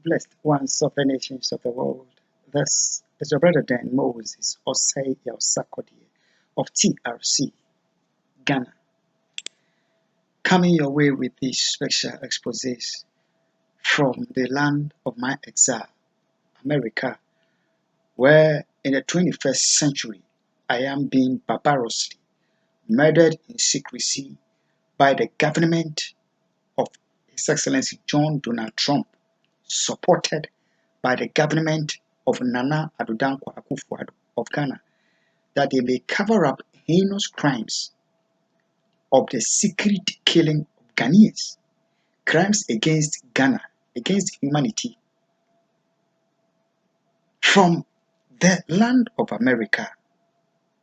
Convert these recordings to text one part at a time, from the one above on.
Blessed ones of the nations of the world. This is your brother Dan Moses Osei Sakodi of TRC, Ghana, coming your way with these special exposés from the land of my exile, America, where in the 21st century I am being barbarously murdered in secrecy by the government of His Excellency John Donald Trump, supported by the government of Nana Addo Akufo of Ghana, that they may cover up heinous crimes of the secret killing of Ghanaians, crimes against Ghana, against humanity. From the land of America,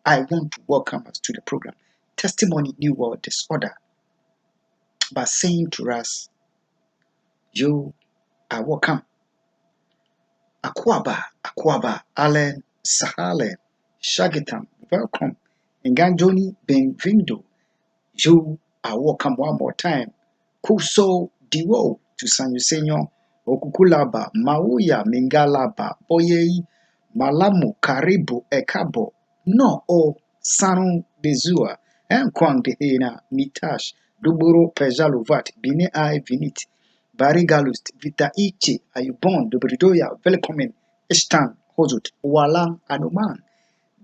I want to welcome us to the program Testimony New World Disorder by saying to us, you are welcome. Akwaba, Allen, Sahalen, Shagitam, welcome. Nganjoni, Benvindo, you are welcome one more time. Kuso Diwo to San Yusenyo, Okukulaba, Mauya, Mingalaba, Boyei, Malamu, Karibu, Ekabo, No O Sanu Bezua, Enkwang de Hena, Mitash, Duburo Pejaluvat, Bine Ai Vinit, Barigalust, Vita Ichi, Ayubon, Dubridoya, Velkomen, Estan, Hozut, Walang, Anuman.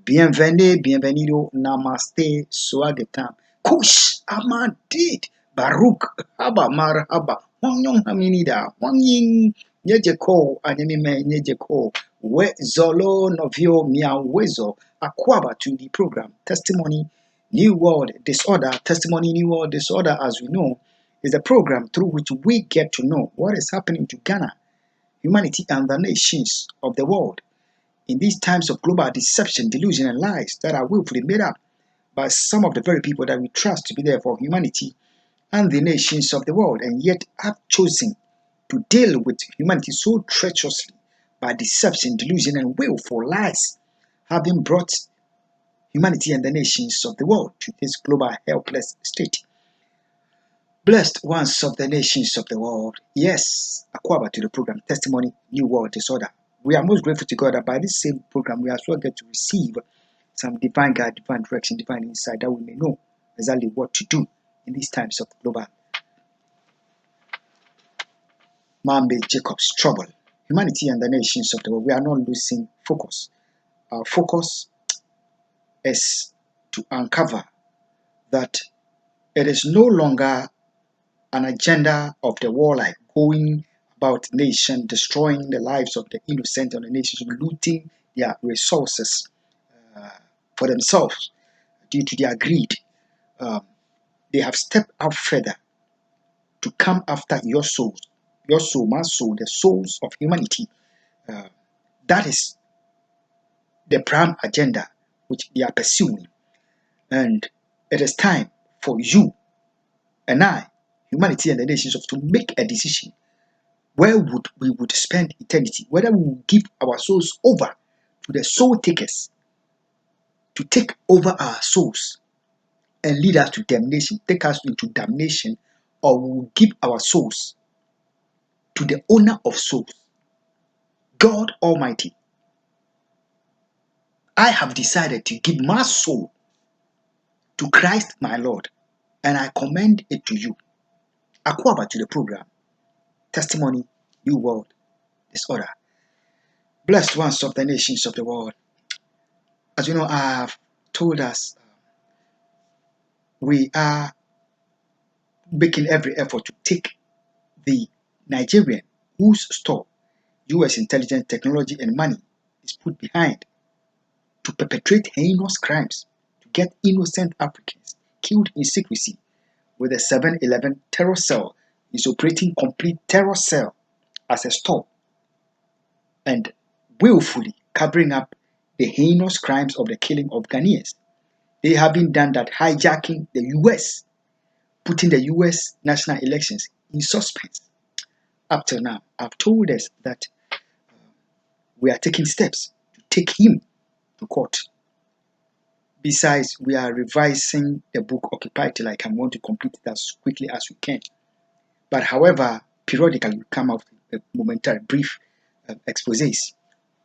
Bienvenido, namaste, swagetam. Kush, amadid, Baruch, haba, marhaba, wanyong haminida, wanying, nyejeko, anime, nyejeko, we zolo novio miawezo, akwaba to the program, Testimony, New World Disorder. Testimony, New World Disorder, as we know, is a program through which we get to know what is happening to Ghana, humanity, and the nations of the world in these times of global deception, delusion, and lies that are willfully made up by some of the very people that we trust to be there for humanity and the nations of the world, and yet have chosen to deal with humanity so treacherously by deception, delusion, and willful lies, having brought humanity and the nations of the world to this global helpless state. Blessed ones of the nations of the world, yes, Akwaba to the program Testimony, New World Disorder. We are most grateful to God that by this same program we as well get to receive some divine guide, divine direction, divine insight that we may know exactly what to do in these times of global man-made Jacob's trouble. Humanity and the nations of the world, we are not losing focus. Our focus is to uncover that it is no longer an agenda of the warlike going about nation, destroying the lives of the innocent and the nations, looting their resources for themselves due to their greed. They have stepped out further to come after your souls, your soul, my soul, the souls of humanity. That is the prime agenda which they are pursuing. And it is time for you and I, humanity and the nations, to make a decision where we would spend eternity, whether we will give our souls over to the soul takers to take over our souls and lead us to damnation, take us into damnation, or we will give our souls to the owner of souls, God Almighty. I have decided to give my soul to Christ my Lord, and I commend it to you. Akwaba to the program, Testimony, New World Disorder. Blessed ones of the nations of the world. As you know, I have told us we are making every effort to take the Nigerian whose store US intelligence, technology, and money is put behind to perpetrate heinous crimes, to get innocent Africans killed in secrecy, with the 7-Eleven terror cell is operating complete terror cell as a store and willfully covering up the heinous crimes of the killing of Ghanaians. They have been done that, hijacking the US, putting the US national elections in suspense. Up till now, I've told us that we are taking steps to take him to court. Besides, we are revising the book Occupy Till I Can. Want to complete it as quickly as we can. But however, periodically we come out momentary, brief exposés.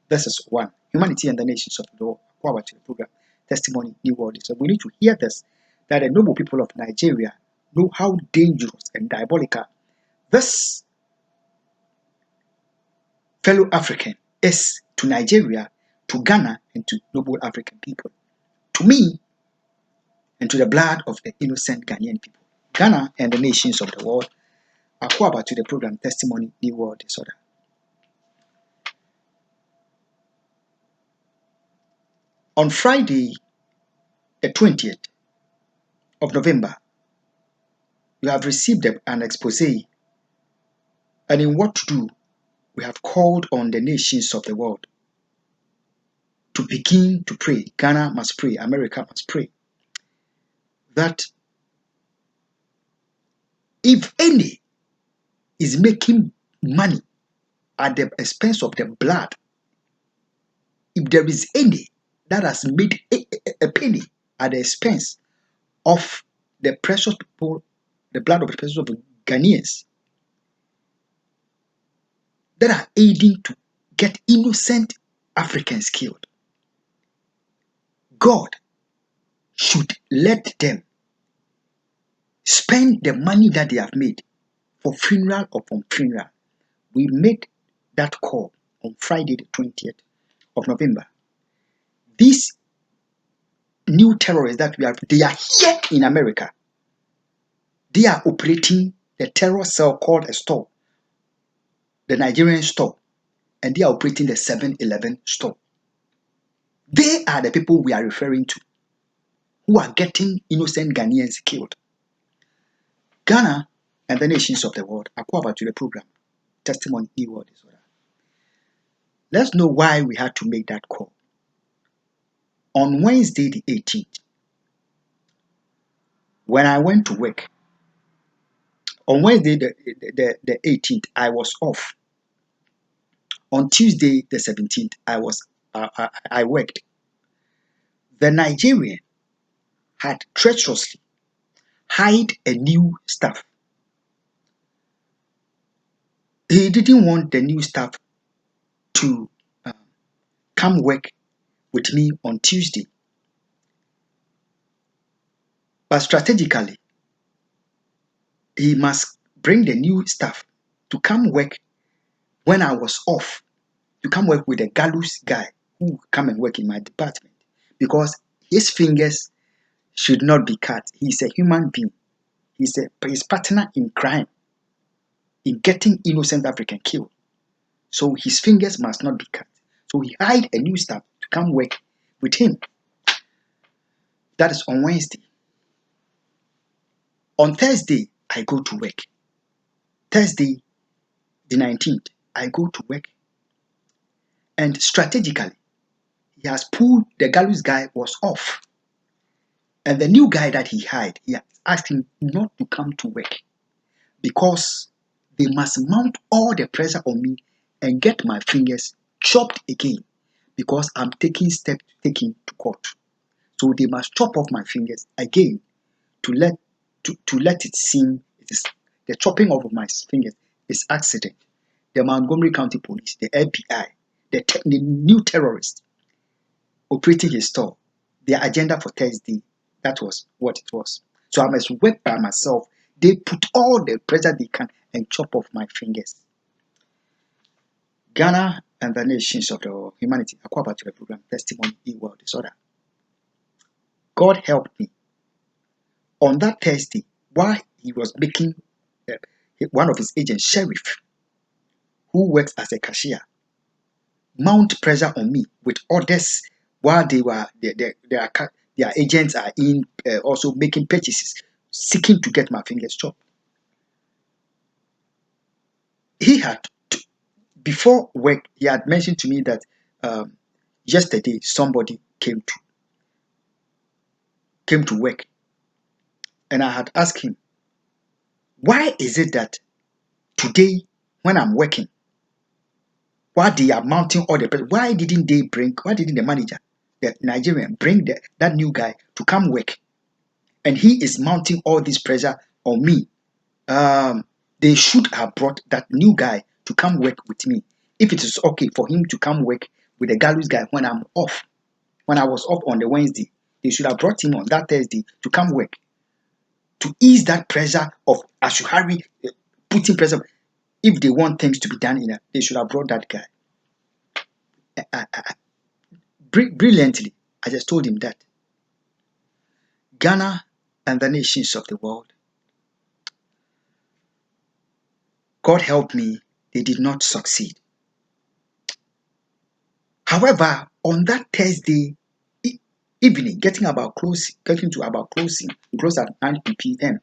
This is one. Humanity and the nations of the world. Forward to the program. Testimony, New World. So we need to hear this, that the noble people of Nigeria know how dangerous and diabolical this fellow African is to Nigeria, to Ghana, and to noble African people. To me, and to the blood of the innocent Ghanaian people. Ghana and the nations of the world. Forward to the program. Testimony, New World Disorder. On Friday, the 20th of November, you have received an expose, and in what to do, we have called on the nations of the world to begin to pray. Ghana must pray, America must pray, that if any is making money at the expense of the blood, if there is any that has made a penny at the expense of the precious people, the blood of the precious of the Ghanaians, that are aiding to get innocent Africans killed, God should let them spend the money that they have made for funeral or from funeral. We made that call on Friday the 20th of November. These new terrorists that they are here in America. They are operating the terror cell called a store, the Nigerian store, and they are operating the 7-Eleven store. They are the people we are referring to who are getting innocent Ghanaians killed. Ghana and the nations of the world are covered to the program. Testimony, New World Disorder. Let's know why we had to make that call. On Wednesday the 18th, when I went to work, on Wednesday the 18th, I was off. On Tuesday the 17th, I worked. The Nigerian had treacherously hired a new staff. He didn't want the new staff to come work with me on Tuesday. But strategically, he must bring the new staff to come work when I was off, to come work with the gallows guy who come and work in my department, because his fingers should not be cut. He's a human being. He's his partner in crime, in getting innocent African killed. So his fingers must not be cut. So he hired a new staff to come work with him. That is on Wednesday. On Thursday, I go to work. Thursday, the 19th, I go to work. And strategically, he has pulled, the gallows guy was off. And the new guy that he hired, he asked him not to come to work because they must mount all the pressure on me and get my fingers chopped again because I'm taking steps to take him to court. So they must chop off my fingers again to let it seem it is the chopping off of my fingers is accident. The Montgomery County Police, the FBI, the new terrorist operating his store, their agenda for Thursday, that was what it was. So I must work by myself. They put all the pressure they can and chop off my fingers. Ghana and the nations of the humanity are covered to the program Testimony in World Disorder. God helped me. On that Thursday, while he was making one of his agents, sheriff, who works as a cashier, mount pressure on me with orders while their agents are in also making purchases, seeking to get my fingers chopped. He had before work, he had mentioned to me that yesterday somebody came to work, and I had asked him, why is it that today when I'm working, while they are mounting all the pressure, why didn't the manager, the Nigerian, bring that new guy to come work? And he is mounting all this pressure on me. They should have brought that new guy to come work with me. If it is okay for him to come work with the gallows guy when I'm off, when I was off on the Wednesday, they should have brought him on that Thursday to come work, to ease that pressure of I should hurry, putting pressure. If they want things to be done they should have brought that guy. Brilliantly, I just told him that Ghana and the nations of the world, God help me, they did not succeed. However, on that Thursday evening, getting to about closing, we close at 9 p.m.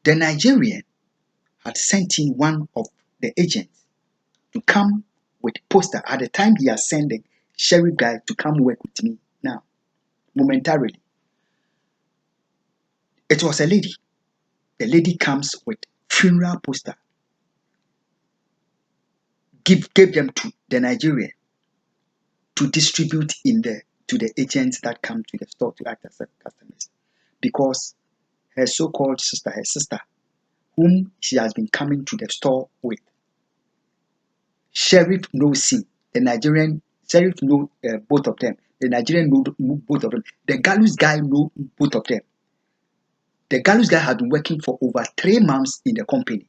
The Nigerian had sent in one of the agents to come with poster. At the time, he has sent the sheriff guy to come work with me. Now, momentarily, it was a lady. The lady comes with funeral poster. Gave them to the Nigerian to distribute to the agents that come to the store to act as customers, because her so-called sister, whom she has been coming to the store with, sheriff knows him. The Nigerian sheriff know both of them. The Nigerian know both of them. The gallows guy know both of them. The gallows guy had been working for over 3 months in the company,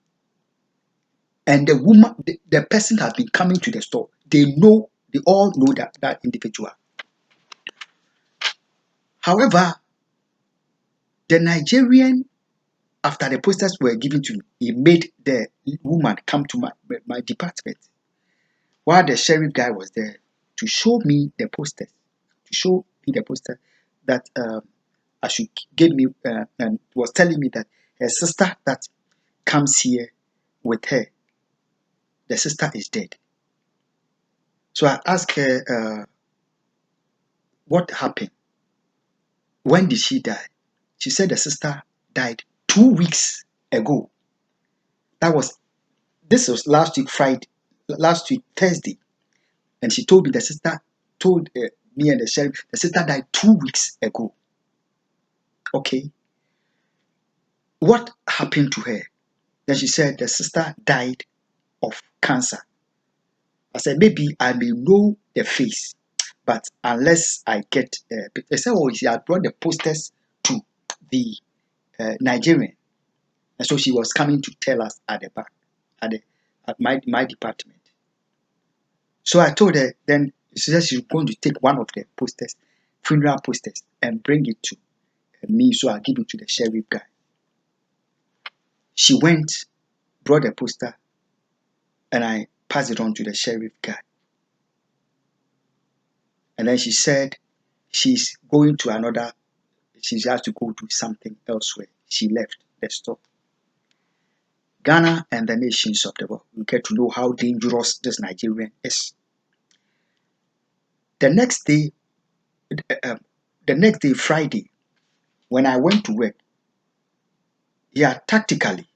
and the woman, the person has been coming to the store. They all know that individual. However, the Nigerian, after the posters were given to me, he made the woman come to my department while the sheriff guy was there to show me the posters, that I should give me, and was telling me that her sister that comes here with her, the sister is dead. So I asked her, what happened? When did she die? She said the sister died 2 weeks ago. This was last week Thursday, and she told me the sister told me and the sheriff the sister died 2 weeks ago. Okay, what happened to her? Then she said the sister died of cancer. I said maybe I may know the face, but unless I get, they said, oh, she had brought the posters to the Nigerian, and so she was coming to tell us at the back, at my department. So I told her, then she said she's going to take one of the posters, funeral posters, and bring it to me, so I'll give it to the sheriff guy. She went, brought the poster, and I passed it on to the sheriff guy. And then she said she's going to she has to go do something elsewhere. She left the store. Ghana and the nations of the world, you get to know how dangerous this Nigerian is. The next day, Friday, when I went to work, he had tactically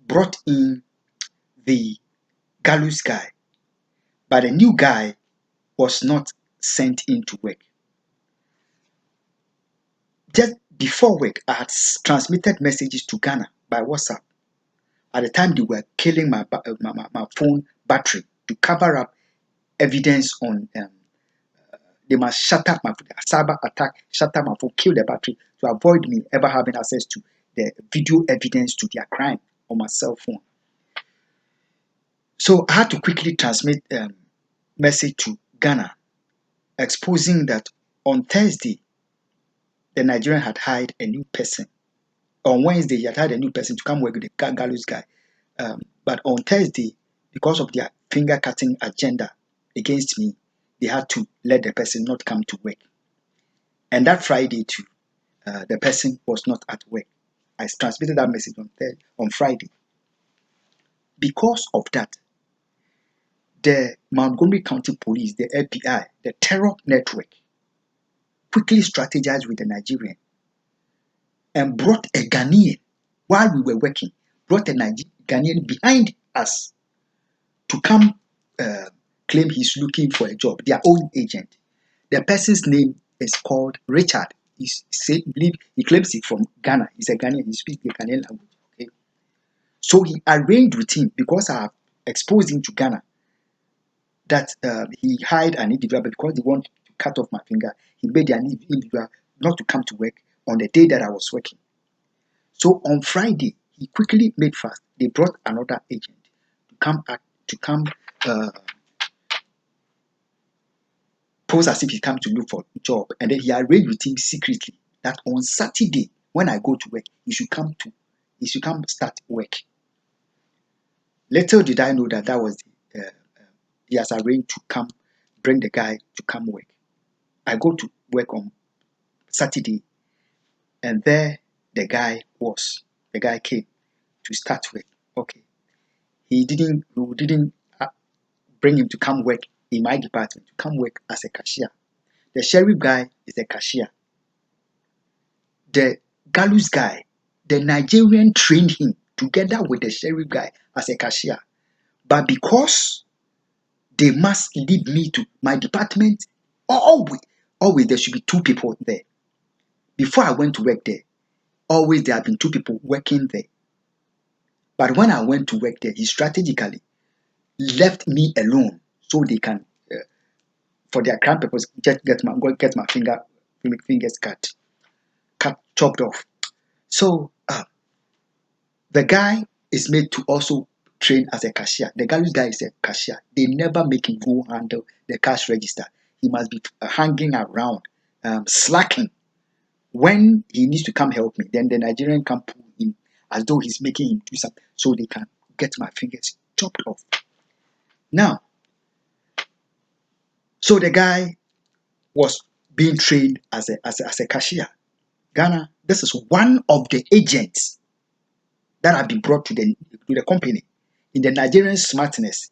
brought in the gallows guy, but the new guy was not sent in to work. Just before work, I had transmitted messages to Ghana by WhatsApp. At the time, they were killing my phone battery to cover up evidence on. They must shut up my cyber attack, shut up my phone, kill the battery to avoid me ever having access to the video evidence to their crime on my cell phone. So I had to quickly transmit message to Ghana, exposing that on Thursday, the Nigerian had hired a new person. On Wednesday, he had hired a new person to come work with the gallows guy. But on Thursday, because of their finger-cutting agenda against me, they had to let the person not come to work. And that Friday too, the person was not at work. I transmitted that message on Friday. Because of that, the Montgomery County Police, the FBI, the terror network, quickly strategized with the Nigerian and brought a Ghanaian while we were working, brought a Ghanaian behind us to come claim he's looking for a job, their own agent. The person's name is called Richard. He claims it from Ghana. He's a Ghanaian. He speaks the Ghanaian language. Okay. So he arranged with him, because I have exposed him to Ghana, that he hired an individual, because they want to cut off my finger. He made an individual not to come to work on the day that I was working. So on Friday, he quickly made fast. They brought another agent to come uh, pose as if he come to look for a job, and then he arranged with him secretly that on Saturday when I go to work, he should come start work. Little did I know that was he has arranged to come bring the guy to come work. I go to work on Saturday, and there the guy was. The guy came to start work. Okay, we didn't bring him to come work in my department, to come work as a cashier. The sheriff guy is a cashier. The gallows guy, the Nigerian trained him together with the sheriff guy as a cashier. But because they must lead me to my department, always there should be two people there. Before I went to work there, always there have been two people working there. But when I went to work there, he strategically left me alone so they can, for their crime purpose, just get my fingers cut, chopped off. So the guy is made to also train as a cashier. The gallows guy is a cashier. They never make him go handle the cash register. He must be hanging around, slacking. When he needs to come help me, then the Nigerian can pull him as though he's making him do something so they can get my fingers chopped off. Now, so the guy was being trained as a cashier. Ghana, this is one of the agents that have been brought to the company in the Nigerian smartness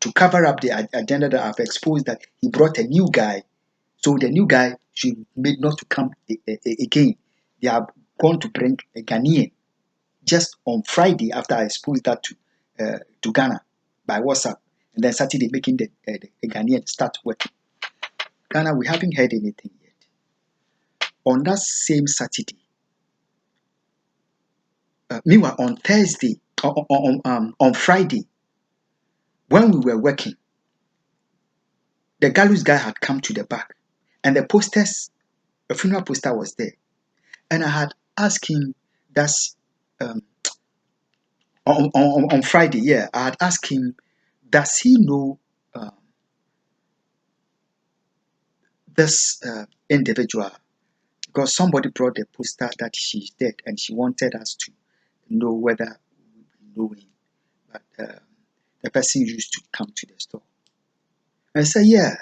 to cover up the agenda that I've exposed, that he brought a new guy. So the new guy should made not to come again. They are going to bring a Ghanaian just on Friday after I exposed that to Ghana by WhatsApp. And then Saturday making the Ghanaian start working. Ghana, we haven't heard anything yet. On that same Saturday, meanwhile on Thursday, on Friday, when we were working, the gallows guy had come to the back, and the posters, a funeral poster was there. And I had asked him, that's on Friday, yeah, I had asked him, does he know this individual? Because somebody brought the poster that she's dead, and she wanted us to know whether we know him. But the person used to come to the store. I said, yeah,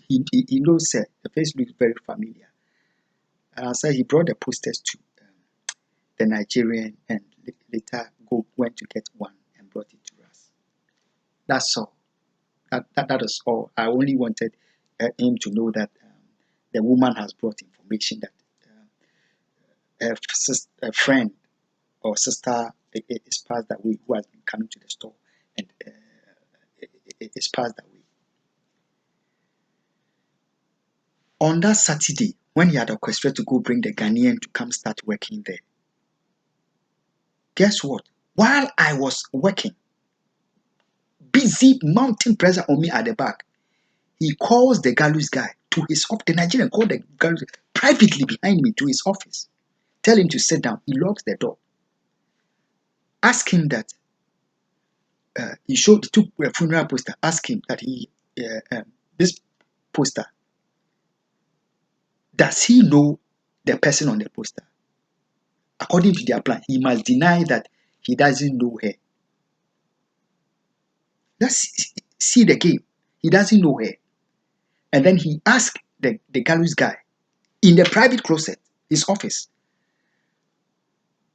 he knows her. The face looks very familiar. And I said he brought the posters to the Nigerian, and later went to get one and brought it to us. That's all. That is all. I only wanted him to know that the woman has brought information that a friend or sister is passed away, who has been coming to the store, and is passed away. On that Saturday, when he had orchestrated to go bring the Ghanaian to come start working there, guess what? While I was working, busy mounting pressure on me at the back, he calls the gallows guy to his office. The Nigerian called the gallows privately behind me to his office. Tell him to sit down. He locks the door. Ask him that he took a funeral poster. Ask him that this poster, does he know the person on the poster? According to their plan, he must deny that he doesn't know her. Let's see the game. He doesn't know her. And then he asked the gallows guy in the private closet, his office.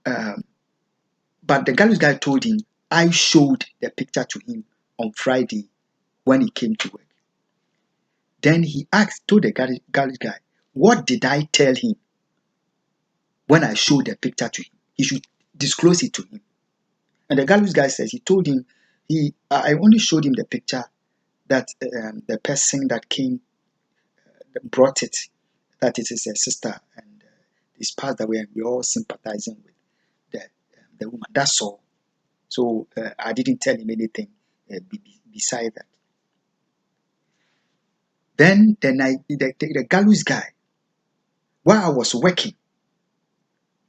But the gallows guy told him, I showed the picture to him on Friday when he came to work. Then he told the gallows guy, what did I tell him when I showed the picture to him? He should disclose it to him. And the gallows guy says he told him, I only showed him the picture that the person that came brought it, that it is a sister, and is passed away, and we're all sympathizing with the woman. That's all. So I didn't tell him anything beside that. Then the gallows guy, while I was working,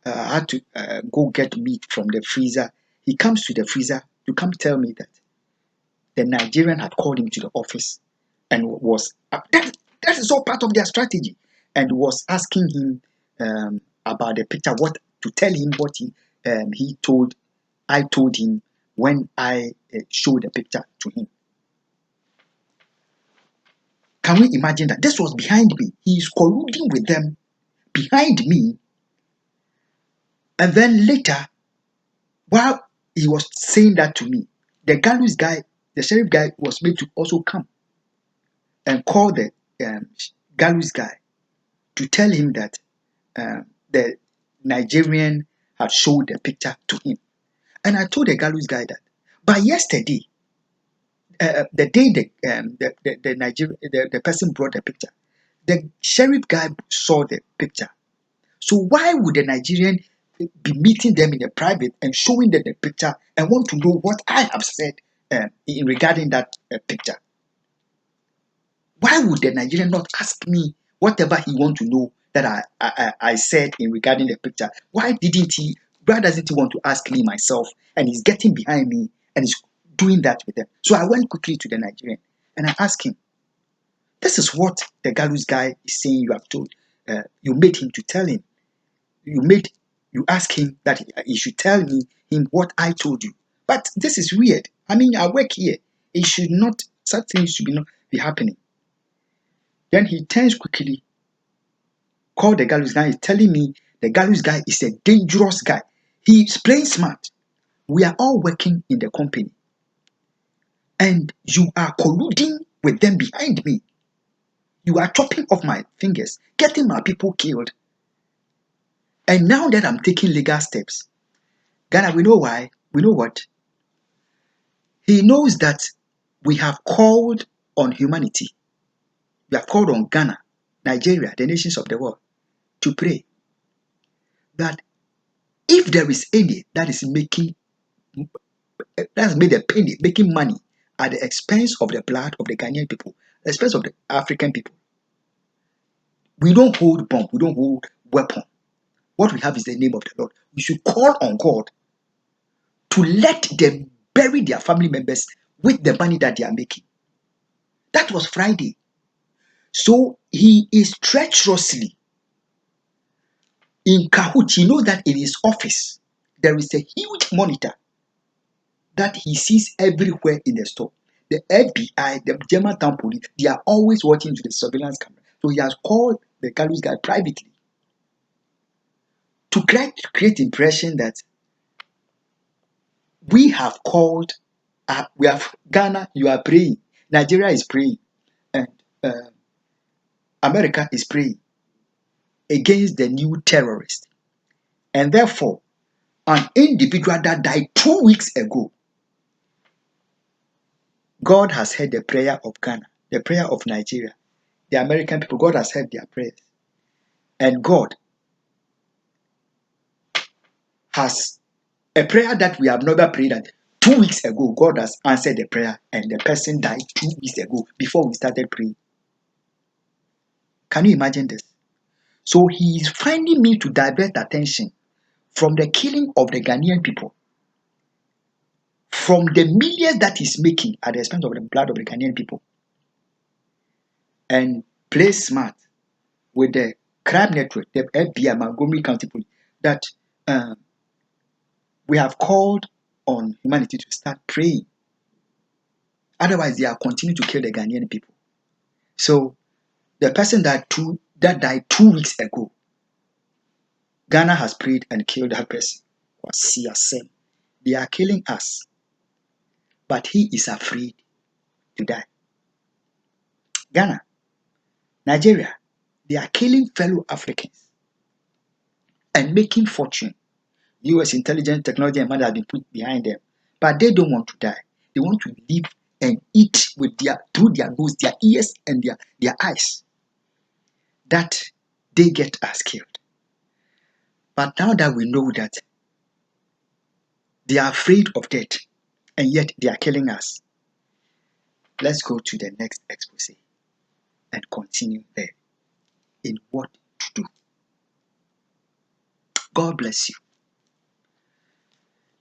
I had to go get meat from the freezer. He comes to the freezer to come tell me that the Nigerian had called him to the office and was that is all part of their strategy, and was asking him about the picture, what to tell him what he told I told him when I showed the picture to him. Can we imagine that? This was behind me. He is colluding with them behind me, and then later, while he was saying that to me, the gallows guy, the sheriff guy, was made to also come and call the gallows guy to tell him that the Nigerian had showed the picture to him. And I told the gallows guy that by yesterday, the day the Nigerian the person brought the picture, the sheriff guy saw the picture. So why would the Nigerian be meeting them in a private and showing them the picture and want to know what I have said in regarding that picture? Why would the Nigerian not ask me whatever he want to know that I said in regarding the picture? Why doesn't he want to ask me myself? And he's getting behind me and he's doing that with them. So I went quickly to the Nigerian and I asked him, this is what the gallows guy is saying you have told. You made him to tell him. You ask him that he should tell him what I told you. But this is weird. I mean, I work here. It should not, such things should not be happening. Then he turns quickly, called the gallows guy, he's telling me the gallows guy is a dangerous guy. He's playing smart. We are all working in the company. And you are colluding with them behind me. You are chopping off my fingers, getting my people killed. And now that I'm taking legal steps, Ghana, we know why. We know what? He knows that we have called on humanity. We have called on Ghana, Nigeria, the nations of the world, to pray that if there is any that has made a penny, making money at the expense of the blood of the Ghanaian people, the expense of the African people, we don't hold bomb, we don't hold weapon. What we have is the name of the Lord. We should call on God to let them bury their family members with the money that they are making. That was Friday. So he is treacherously in cahoots. He knows that in his office there is a huge monitor that he sees everywhere in the store. The FBI, the Germantown police, they are always watching to the surveillance camera. So he has called the gallows guy privately to create impression that we have called, we have Ghana, you are praying, Nigeria is praying, and America is praying against the new terrorist. And therefore, an individual that died 2 weeks ago, God has heard the prayer of Ghana, the prayer of Nigeria, the American people. God has heard their prayers. And God has a prayer that we have never prayed. And 2 weeks ago, God has answered the prayer, and the person died 2 weeks ago before we started praying. Can you imagine this? So he is finding me to divert attention from the killing of the Ghanaian people, from the millions that he's making at the expense of the blood of the Ghanaian people, and play smart with the crime network, the FBI, Montgomery County Police, that we have called on humanity to start praying. Otherwise, they are continuing to kill the Ghanaian people. So the person that died 2 weeks ago, Ghana has prayed and killed that person. They are killing us, but he is afraid to die. Ghana, Nigeria, they are killing fellow Africans and making fortune. US intelligence, technology, and money have been put behind them, but they don't want to die. They want to live and eat with through their nose, their ears, and their eyes. That they get us killed. But now that we know that They are afraid of death, and yet they are killing us. Let's go to the next expose and continue there in what to do. God bless you.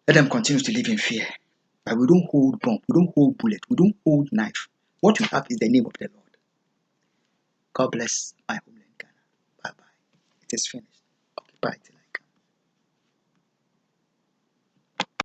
Let them continue to live in fear. But we don't hold bomb, we don't hold bullet, we don't hold knife. What we have is the name of the Lord. God bless my homeland, Ghana. Bye bye. It is finished. Occupy till